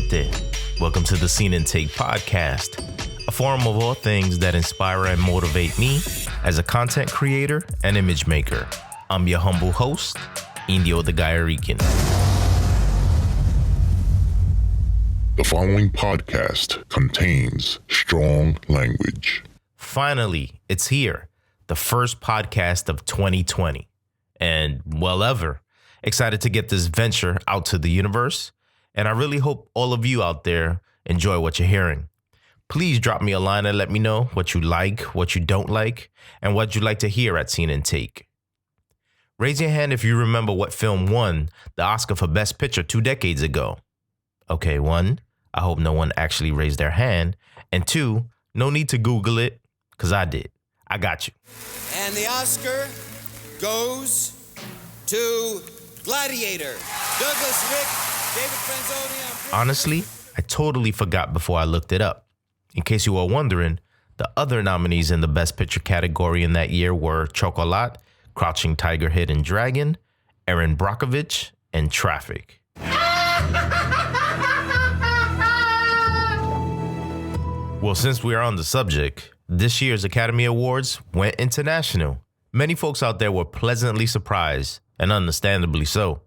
gente? Welcome to the Scene and Take podcast, a forum of all things that inspire and motivate me as a content creator and image maker. I'm your humble host, Indio The GuyaRican. The following podcast contains strong language. Finally, it's here, the first podcast of 2020. And well ever, excited to get this venture out to the universe. And I really hope all of you out there enjoy what you're hearing. Please drop me a line and let me know what you like, what you don't like, and what you'd like to hear at Scene and Take. Raise your hand if you remember what film won the Oscar for Best Picture 2 decades ago. Okay, 1, I hope no one actually raised their hand. And 2, no need to Google it, because I did. I got you. And the Oscar goes to Gladiator. Douglas Wick, David Franzoni. Honestly, I totally forgot before I looked it up. In case you were wondering, the other nominees in the Best Picture category in that year were Chocolat, Crouching Tiger, Hidden Dragon, Erin Brockovich, and Traffic. Well, since we are on the subject, this year's Academy Awards went international. Many folks out there were pleasantly surprised, and understandably so.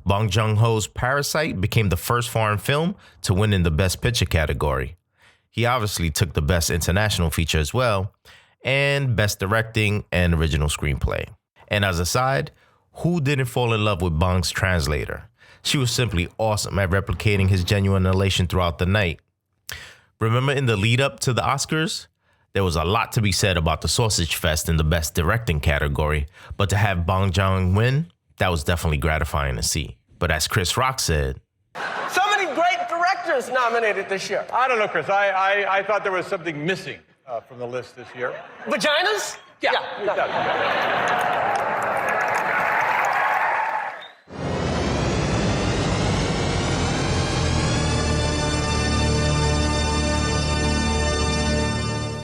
Bong Joon-ho's Parasite became the first foreign film to win in the Best Picture category. He obviously took the Best International Feature as well, and Best Directing and Original Screenplay. And as a side, who didn't fall in love with Bong's translator? She was simply awesome at replicating his genuine elation throughout the night. Remember in the lead up to the Oscars, there was a lot to be said about the Sausage Fest in the Best Directing category, but to have Bong Joon win, that was definitely gratifying to see. But as Chris Rock said, so many great directors nominated this year. I don't know, Chris. I thought there was something missing from the list this year. Vaginas? Yeah.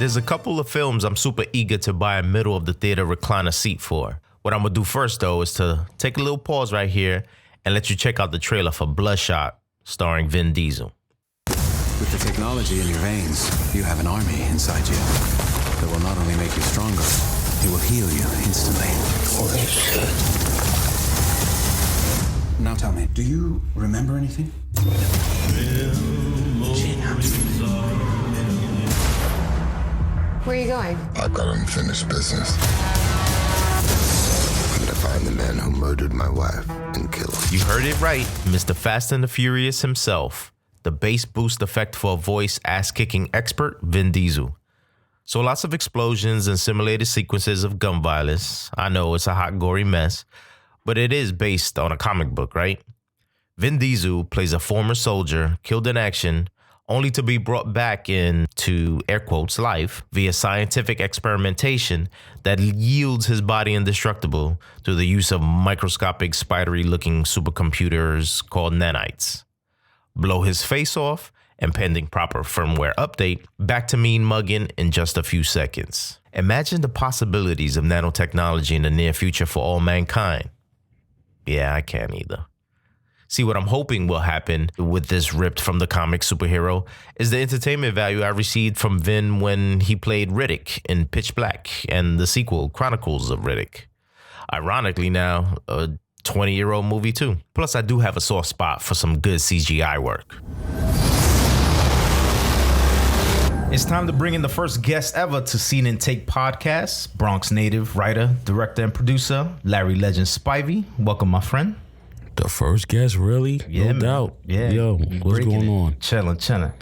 there's a couple of films I'm super eager to buy a middle of the theater recliner seat for. What I'm gonna do first though is to take a little pause right here and let you check out the trailer for Bloodshot, starring Vin Diesel. With the technology in your veins, you have an army inside you that will not only make you stronger, it will heal you instantly. Holy shit. Now tell me, do you remember anything? Where are you going? I've got unfinished business. I'm gonna find the man who murdered my wife and kill him. You heard it right, Mr. Fast and the Furious himself, the bass boost effect for a voice ass-kicking expert, Vin Diesel. So lots of explosions and simulated sequences of gun violence. I know it's a hot, gory mess, but it is based on a comic book, right? Vin Diesel plays a former soldier killed in action only to be brought back into, air quotes, life via scientific experimentation that yields his body indestructible through the use of microscopic, spidery-looking supercomputers called nanites. Blow his face off, and pending proper firmware update, back to mean mugging in just a few seconds. Imagine the possibilities of nanotechnology in the near future for all mankind. Yeah, I can't either. See, what I'm hoping will happen with this ripped from the comic superhero is the entertainment value I received from Vin when he played Riddick in Pitch Black and the sequel, Chronicles of Riddick. Ironically now, a 20-year-old movie too. Plus, I do have a soft spot for some good CGI work. It's time to bring in the first guest ever to Scene and Take podcast, Bronx native, writer, director, and producer, Larry Legend Spivey. Welcome, my friend. The first guest, really? Yeah, no doubt. Yeah. Yo, what's going on? Chillin'.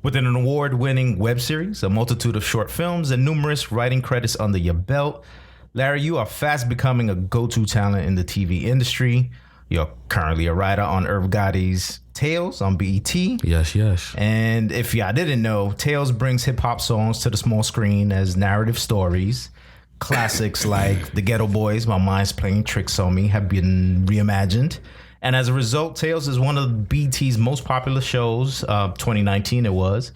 With an award-winning web series, a multitude of short films, and numerous writing credits under your belt, Larry, you are fast becoming a go-to talent in the TV industry. You're currently a writer on Irv Gotti's Tales on BET. Yes. And if y'all didn't know, Tales brings hip-hop songs to the small screen as narrative stories. Classics like The Ghetto Boys, My Mind's Playing Tricks on Me have been reimagined. And as a result, Tales is one of BET's most popular shows, 2019 it was.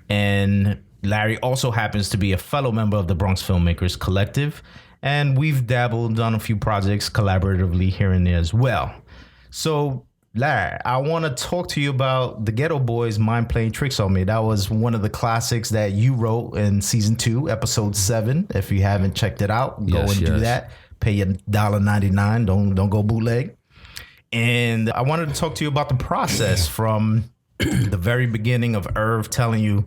And Larry also happens to be a fellow member of the Bronx Filmmakers Collective. And we've dabbled on a few projects collaboratively here and there as well. So Larry, I want to talk to you about the Ghetto Boys Mind Playing Tricks on Me. That was one of the classics that you wrote in season 2, episode 7. If you haven't checked it out, go and do that. Pay your $1.99. Don't go bootleg. And I wanted to talk to you about the process from the very beginning of Irv telling you,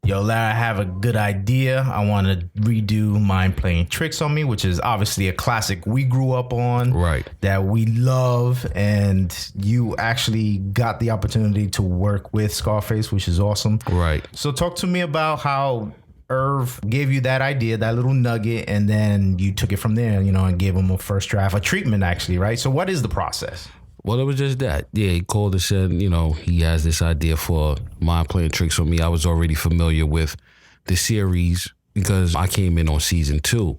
yo, Larry, I have a good idea. I want to redo Mind Playing Tricks on Me, which is obviously a classic we grew up on, right? That we love. And you actually got the opportunity to work with Scarface, which is awesome. Right. So talk to me about how Irv gave you that idea, that little nugget, and then you took it from there, and gave him a first draft, a treatment actually, right? So what is the process? Well, it was just that. Yeah, he called and said, he has this idea for Mind Playing Tricks on Me. I was already familiar with the series because I came in on season 2.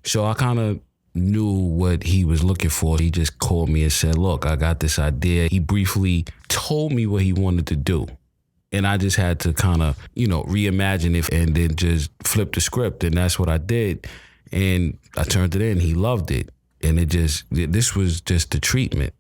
So I kind of knew what he was looking for. He just called me and said, look, I got this idea. He briefly told me what he wanted to do. And I just had to kind of, reimagine it and then just flip the script. And that's what I did. And I turned it in. He loved it. And this was just the treatment.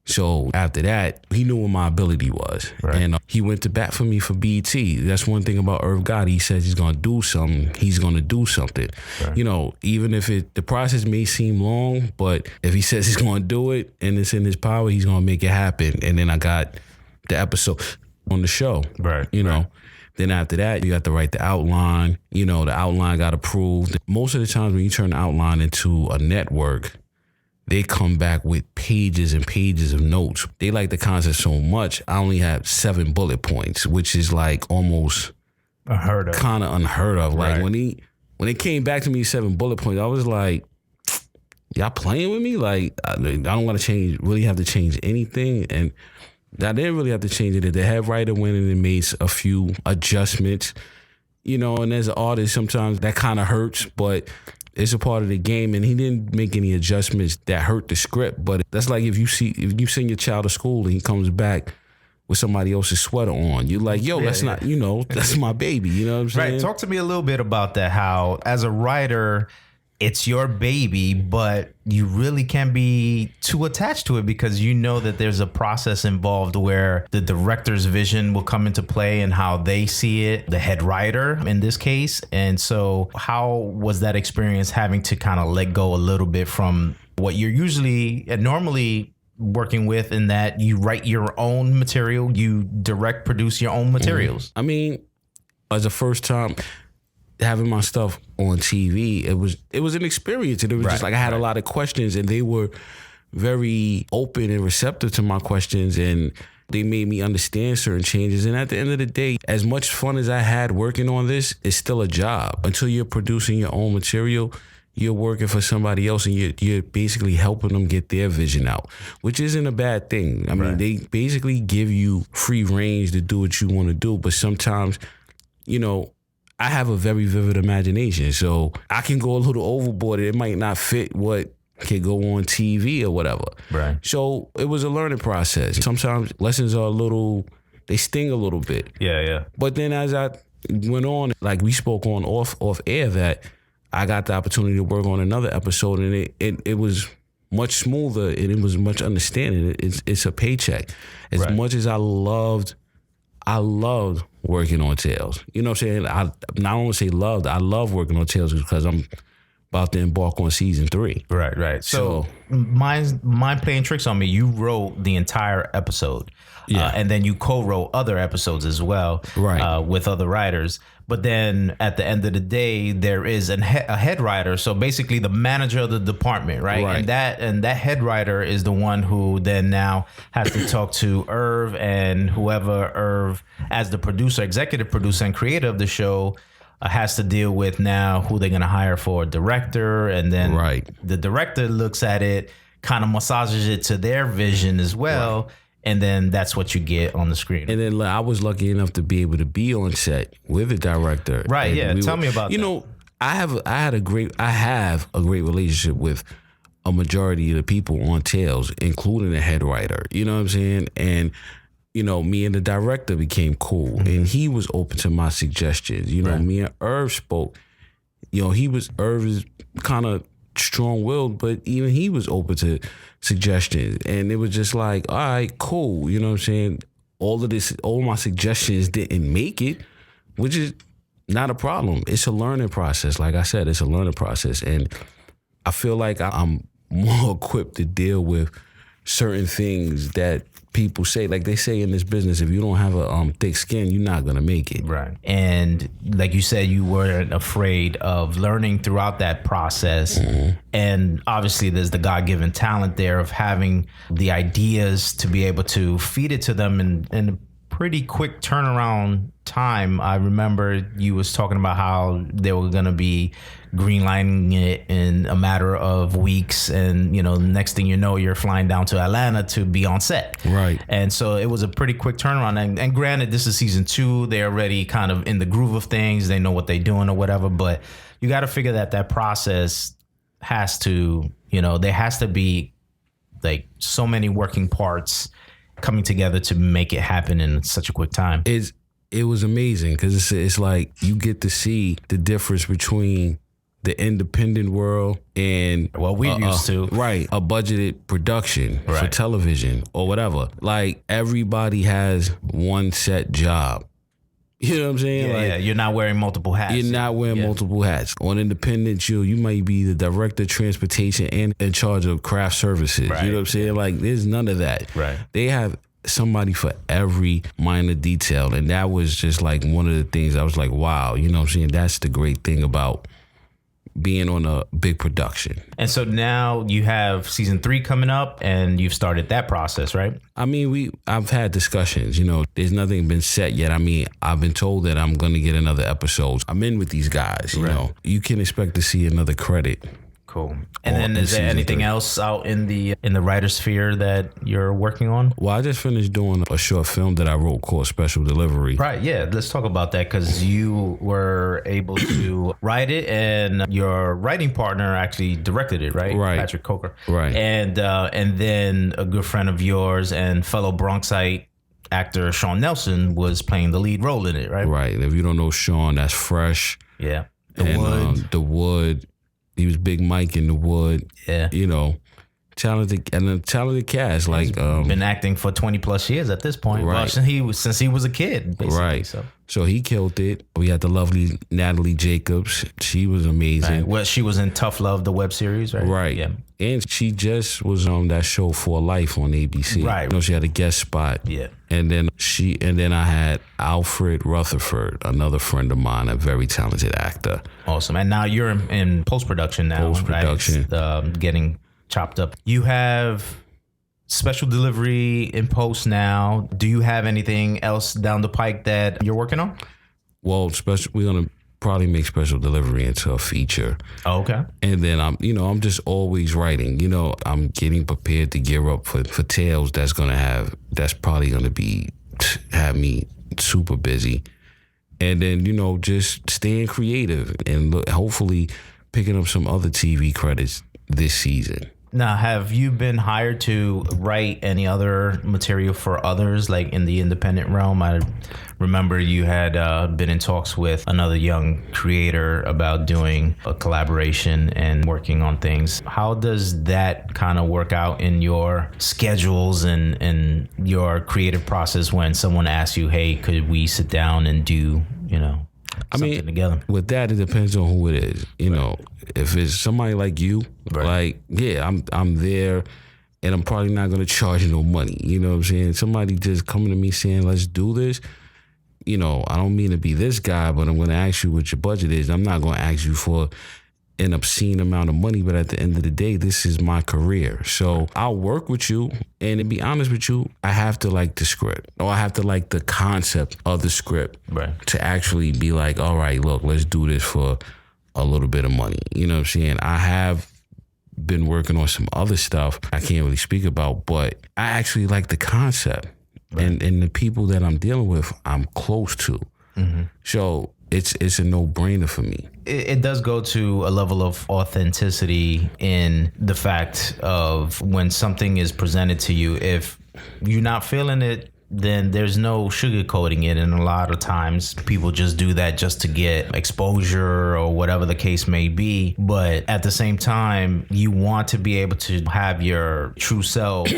So after that, he knew what my ability was. Right. And he went to bat for me for BET. That's one thing about Irv Gotti. He says he's going to do something. He's going to do something. Right. Even if the process may seem long, but if he says he's going to do it and it's in his power, he's going to make it happen. And then I got the episode on the show. Right. Then after that, you got to write the outline. The outline got approved. Most of the times when you turn the outline into a network, they come back with pages and pages of notes. They like the concept so much. I only have 7 bullet points, which is like almost kind of unheard of. Right. Like when they came back to me 7 bullet points, I was like, y'all playing with me? Like I don't want to really have to change anything. And I didn't really have to change it. The head writer went in and made a few adjustments. And as an artist, sometimes that kind of hurts, but it's a part of the game, and he didn't make any adjustments that hurt the script. But that's like if you send your child to school and he comes back with somebody else's sweater on, you're like, yo, that's not, that's my baby. You know what I'm saying? Right. Talk to me a little bit about that. How, as a writer, it's your baby, but you really can't be too attached to it because that there's a process involved where the director's vision will come into play and how they see it, the head writer in this case. And so how was that experience having to kind of let go a little bit from what you're usually and normally working with, in that you write your own material, you direct, produce your own materials? I mean, as a first time having my stuff on TV, it was an experience, and it was just like I had a lot of questions, and they were very open and receptive to my questions, and they made me understand certain changes. And at the end of the day, as much fun as I had working on this, it's still a job. Until you're producing your own material, you're working for somebody else, and you're basically helping them get their vision out, which isn't a bad thing. I mean, they basically give you free range to do what you want to do, but sometimes, I have a very vivid imagination, so I can go a little overboard. It might not fit what can go on TV or whatever. Right. So it was a learning process. Sometimes lessons are they sting a little bit. Yeah. But then as I went on, like we spoke on off air, that I got the opportunity to work on another episode, and it was much smoother and it was much understanding. It's a paycheck. As much as I loved working on Tales. You know what I'm saying? I not only say loved, I love working on Tales because I'm about to embark on season 3. Right. So Mind Playing Tricks on Me, you wrote the entire episode. Yeah. And then you co-wrote other episodes as well, with other writers. But then at the end of the day, there is a head writer. So basically the manager of the department, right? And that head writer is the one who then now has to talk to Irv and whoever Irv, as the producer, executive producer and creator of the show, has to deal with now who they're going to hire for a director. And then the director looks at it, kind of massages it to their vision as well. Right. And then that's what you get on the screen. And then I was lucky enough to be able to be on set with the director. Right. And yeah. Tell me about that. I have a great relationship with a majority of the people on Tales, including the head writer. You know what I'm saying? And me and the director became cool, and he was open to my suggestions. Me and Irv spoke. Irv is kind of strong-willed, but even he was open to suggestions. And it was just like, all right, cool. You know what I'm saying? All my suggestions didn't make it, which is not a problem. It's a learning process. Like I said, it's a learning process. And I feel like I'm more equipped to deal with certain things that people say. Like they say in this business, if you don't have a thick skin, you're not gonna make it. Right. And like you said, you weren't afraid of learning throughout that process. Mm-hmm. And obviously there's the God-given talent there of having the ideas to be able to feed it to them in a pretty quick turnaround time. I remember you was talking about how they were going to be greenlining it in a matter of weeks, and the next thing you know, you're flying down to Atlanta to be on set. Right. And so it was a pretty quick turnaround. And granted, this is season 2. They're already kind of in the groove of things. They know what they're doing or whatever. But you got to figure that process has to, there has to be like so many working parts coming together to make it happen in such a quick time. It was amazing because it's like you get to see the difference between the independent world and what we're used to. Right. A budgeted production for television or whatever. Like everybody has one set job. You know what I'm saying? Yeah, you're not wearing multiple hats. You're not wearing multiple hats. On independent, you might be the director of transportation and in charge of craft services. Right. You know what I'm saying? Like there's none of that. Right. They have somebody for every minor detail. And that was just like one of the things I was like, wow, you know what I'm saying? That's the great thing about being on a big production. And so now you have season 3 coming up and you've started that process, right? I mean, I've had discussions, there's nothing been set yet. I mean, I've been told that I'm going to get another episode. I'm in with these guys, you know. You can expect to see another credit. Cool. And then is there anything else out in the writer sphere that you're working on? Well, I just finished doing a short film that I wrote called Special Delivery. Right, yeah. Let's talk about that because you were able to write it and your writing partner actually directed it, right? Right. Patrick Coker. Right. And then a good friend of yours and fellow Bronxite actor Sean Nelson was playing the lead role in it, right? Right. If you don't know Sean, that's Fresh. Yeah. The Wood. He was Big Mike in The Wood. Yeah. Talented cast. Like been acting for 20 plus years at this point. Right. Well, since he was a kid, basically. Right. So he killed it. We had the lovely Natalie Jacobs. She was amazing. Right. Well, she was in Tough Love, the web series, right? Right. Yeah. And she just was on that show For Life on ABC. Right. She had a guest spot. Yeah. And then I had Alfred Rutherford, another friend of mine, a very talented actor. Awesome. And now you're in post-production now. Post-production. Right? Getting chopped up. You have Special Delivery in post now. Do you have anything else down the pike that you're working on? Well, we're going to probably make Special Delivery into a feature. Oh, okay. And then I'm just always writing. I'm getting prepared to gear up for tales that's probably going to have me super busy. And then, just staying creative and hopefully picking up some other TV credits this season. Now, have you been hired to write any other material for others, like in the independent realm? I remember you had been in talks with another young creator about doing a collaboration and working on things. How does that kind of work out in your schedules and your creative process when someone asks you, hey, could we sit down and do, something together? With that, it depends on who it is. If it's somebody like you, like, yeah, I'm there and I'm probably not going to charge you no money. You know what I'm saying? Somebody just coming to me saying, let's do this. I don't mean to be this guy, but I'm going to ask you what your budget is. I'm not going to ask you for an obscene amount of money, but at the end of the day, this is my career. So I'll work with you. And to be honest with you, I have to like the script, or I have to like the concept of the script to actually be like, all right, look, let's do this for a little bit of money. You know what I'm saying? I have been working on some other stuff I can't really speak about, but I actually like the concept. And the people that I'm dealing with, I'm close to. Mm-hmm. So it's a no-brainer for me. It does go to a level of authenticity in the fact of when something is presented to you, if you're not feeling it then there's no sugarcoating it. And a lot of times people just do that just to get exposure or whatever the case may be. But at the same time, you want to be able to have your true self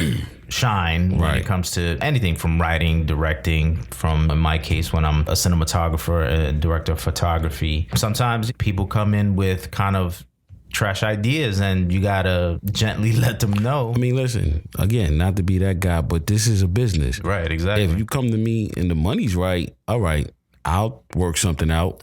shine when it comes to anything from writing, directing, from, in my case, when I'm a cinematographer, a director of photography. Sometimes people come in with kind of trash ideas and you gotta gently let them know. I mean, listen, again, not to be that guy, but this is a business. Right, exactly. If you come to me and the money's right, all right, I'll work something out.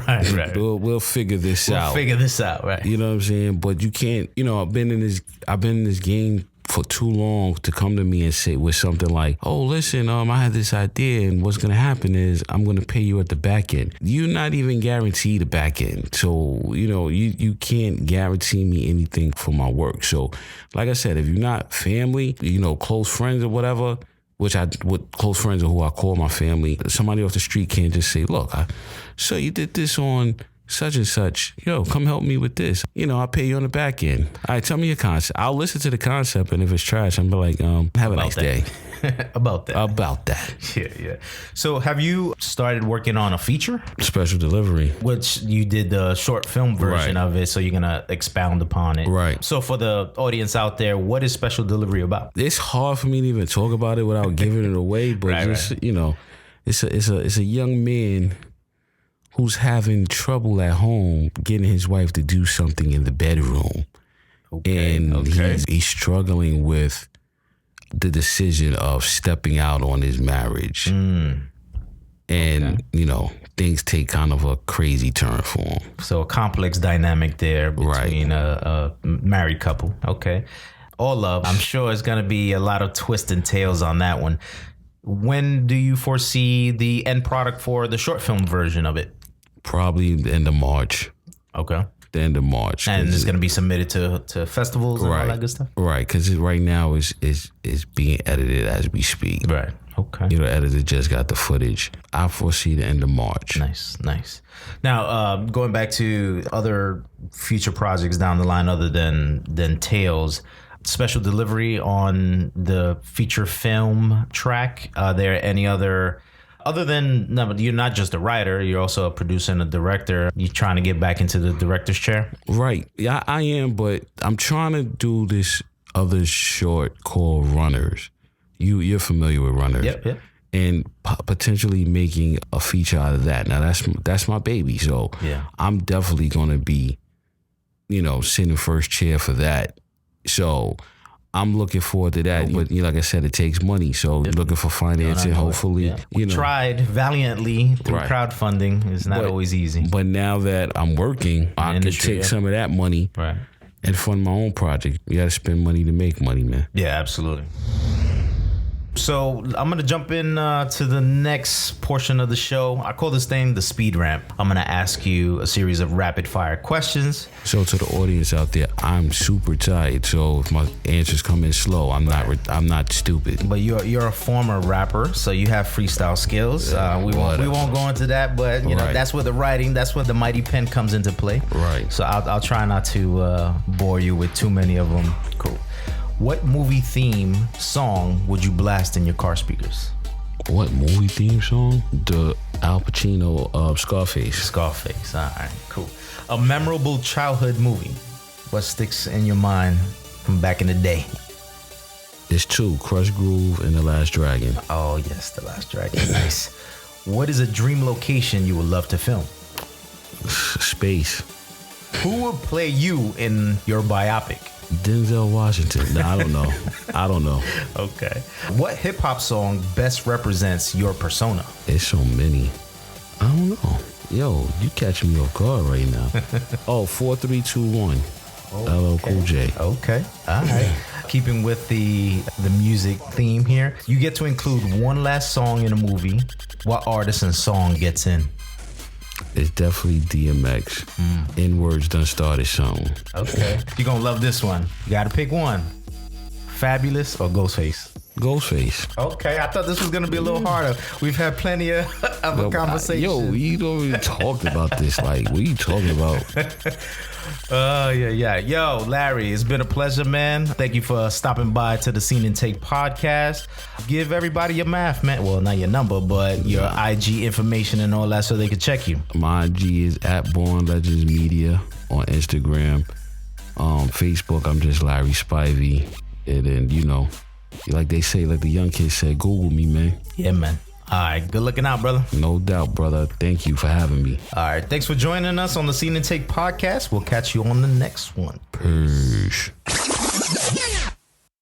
right. We'll figure this out. We'll figure this out, right. You know what I'm saying? But you can't, I've been in this game for too long to come to me and say with something like, oh, listen, I had this idea and what's going to happen is I'm going to pay you at the back end. You're not even guaranteed the back end. So, you can't guarantee me anything for my work. So, like I said, if you're not family, close friends or whatever, with close friends or who I call my family, somebody off the street can't just say, look, so you did this on such and such, come help me with this. I'll pay you on the back end. All right, tell me your concept. I'll listen to the concept, and if it's trash, I'm like, have a nice day. About that. Yeah. So have you started working on a feature? Special Delivery. Which you did the short film version of it, so you're going to expound upon it. Right. So for the audience out there, what is Special Delivery about? It's hard for me to even talk about it without giving it away, but it's a young man who's having trouble at home getting his wife to do something in the bedroom. And he's struggling with the decision of stepping out on his marriage. And, things take kind of a crazy turn for him. So a complex dynamic there between a married couple. Okay. All love. I'm sure it's going to be a lot of twists and tales on that one. When do you foresee the end product for the short film version of it? Probably the end of March. Okay. The end of March. And it's going to be submitted to festivals and all that good stuff? Right, because right now is being edited as we speak. Right, okay. The editor just got the footage. I foresee the end of March. Nice. Now, going back to other future projects down the line other than Tales, Special Delivery on the feature film track, are there any other than, no, but you're not just a writer, you're also a producer and a director. You're trying to get back into the director's chair? Right. Yeah, I am, but I'm trying to do this other short called Runners. You're familiar with Runners. Yep. And potentially making a feature out of that. Now, that's my baby. So I'm definitely going to be, sitting first chair for that. So I'm looking forward to that, but like I said, it takes money. So looking for financing, hopefully. We tried valiantly through crowdfunding. It's not always easy. But now that I'm working, I can take some of that money and fund my own project. You got to spend money to make money, man. Yeah, absolutely. So I'm going to jump in to the next portion of the show. I call this thing the speed ramp. I'm going to ask you a series of rapid fire questions. So to the audience out there, I'm super tired. So if my answers come in slow, I'm not stupid. But you're a former rapper, so you have freestyle skills. We won't go into that, but that's where the writing, that's where the mighty pen comes into play. Right. So I'll try not to bore you with too many of them. Cool. What movie theme song would you blast in your car speakers? What movie theme song? The Al Pacino Scarface. Scarface. All right, cool. A memorable childhood movie. What sticks in your mind from back in the day? There's two, Crush Groove and The Last Dragon. Oh, yes, The Last Dragon. Nice. What is a dream location you would love to film? Space. Who would play you in your biopic? Denzel Washington. No, I don't know. Okay. What hip hop song best represents your persona? There's so many. I don't know. Yo, you catch me off guard right now. 4321. LL Cool J. Okay. All right. Keeping with the music theme here, you get to include one last song in a movie. What artist and song gets in? It's definitely DMX. N-Words done started something. Okay. You're going to love this one. You got to pick one. Fabulous or Ghostface? Ghostface. Okay, I thought this was gonna be a little harder. We've had plenty of a conversation. Yo, you don't even talk about this. Like, what are you talking about? Yeah. Yo, Larry, it's been a pleasure, man. Thank you for stopping by to the Scene and Take podcast. Give everybody your math, man. Well, not your number, but your IG information and all that so they can check you. My IG is at Born Legends Media on Instagram. Facebook, I'm just Larry Spivey. And then, you know, like they say, like the young kids say, Google me, man. Yeah, man. All right, good looking out, brother. No doubt, brother. Thank you for having me. All right, thanks for joining us on the Scene and Take podcast. We'll catch you on the next one. Peace.